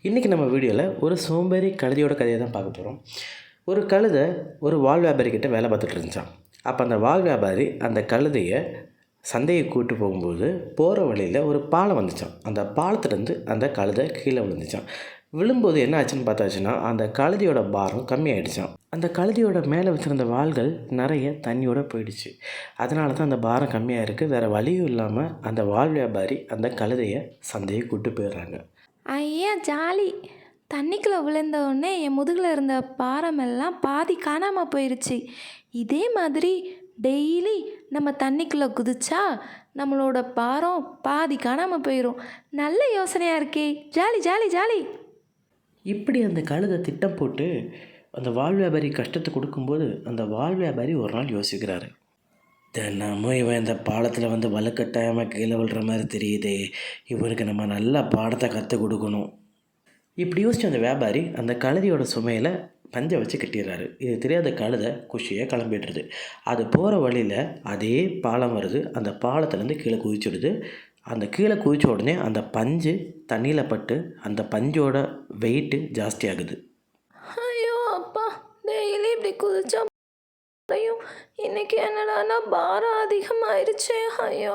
இன்றைக்கி நம்ம வீடியோவில் ஒரு சோம்பேறி கழுதையோட கதையை தான் பார்க்க போகிறோம். ஒரு கழுதை ஒரு வாள் வியாபாரிக்கிட்ட வேலை பார்த்துட்டு இருந்துச்சான். அப்போ அந்த வாள் வியாபாரி அந்த கழுதையை சந்தையை கூப்பிட்டு போகும்போது போகிற வழியில் ஒரு பாலம் வந்துச்சான். அந்த பாலத்துலேருந்து அந்த கழுதை கீழே விழுந்துச்சான். விழும்போது என்ன ஆச்சுன்னு பார்த்தாச்சுன்னா அந்த கழுதையோட பாரம் கம்மியாயிடுச்சான். அந்த கழுதையோட மேலே வச்சுருந்த வாள்கள் நிறைய தண்ணியோடு போயிடுச்சு. அதனால தான் அந்த பாரம் கம்மியாக இருக்குது. வேறு வழியும் இல்லாமல் அந்த வாள் வியாபாரி அந்த கழுதையை சந்தையை கூப்பிட்டு போயிடுறாங்க. ஐயா ஜாலி! தண்ணிக்குள்ளே விழுந்த உடனே என் முதுகில் இருந்த பாரமெல்லாம் பாதி காணாமல் போயிடுச்சு. இதே மாதிரி டெய்லி நம்ம தண்ணிக்குள்ளே குதிச்சா நம்மளோட பாரம் பாதி காணாமல் போயிடும். நல்ல யோசனையாக இருக்கே! Jolly jolly jolly! இப்படி அந்த கழுதை திட்டம் போட்டு அந்த வாள் வியாபாரி கஷ்டத்தை கொடுக்கும்போது அந்த வாள் வியாபாரி ஒரு நாள் யோசிக்கிறாரு. தினமும் இவன் இந்த பாலத்தில் வந்து வலுக்கட்டாயமாக கீழே விழுற மாதிரி தெரியுதே, இவனுக்கு நம்ம நல்ல பாடத்தை கற்றுக் கொடுக்கணும். இப்படி யோசிச்சு அந்த வியாபாரி அந்த கழுதையோட சுமையில் பஞ்சை வச்சு கட்டிடுறாரு. இது தெரியாத கழுதை குஷியாக கிளம்பிடுறது. அது போகிற வழியில் அதே பாலம் வருது. அந்த பாலத்துலேருந்து கீழே குதிச்சுடுது. அந்த கீழே குதிச்ச உடனே அந்த பஞ்சு தண்ணியில் பட்டு அந்த பஞ்சோட வெயிட்டு ஜாஸ்தி ஆகுது. ஐயோ அப்பா! டெய்லி இப்படி குதிச்சா இன்னைக்கு என்னடானா பாரம் அதிகமாயிருச்சே! ஐயோ!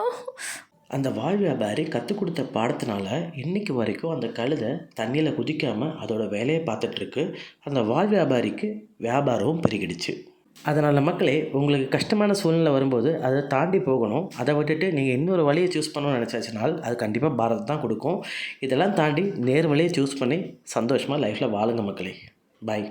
அந்த வாள் வியாபாரி கற்றுக் கொடுத்த பாடத்தினால இன்றைக்கி வரைக்கும் அந்த கழுதை தண்ணியில் குதிக்காமல் அதோட வேலையை பார்த்துட்ருக்கு. அந்த வாள் வியாபாரிக்கு வியாபாரமும் பெருகிடுச்சு. அதனால் மக்களே, உங்களுக்கு கஷ்டமான சூழ்நிலை வரும்போது அதை தாண்டி போகணும். அதை விட்டுட்டு நீங்கள் இன்னொரு வழியை சூஸ் பண்ணணும்னு நினச்சாச்சுனால் அது கண்டிப்பாக பாரத்தை தான் கொடுக்கும். இதெல்லாம் தாண்டி நேர் வழியை சூஸ் பண்ணி சந்தோஷமாக லைஃப்பில் வாழுங்க மக்களே. பாய்.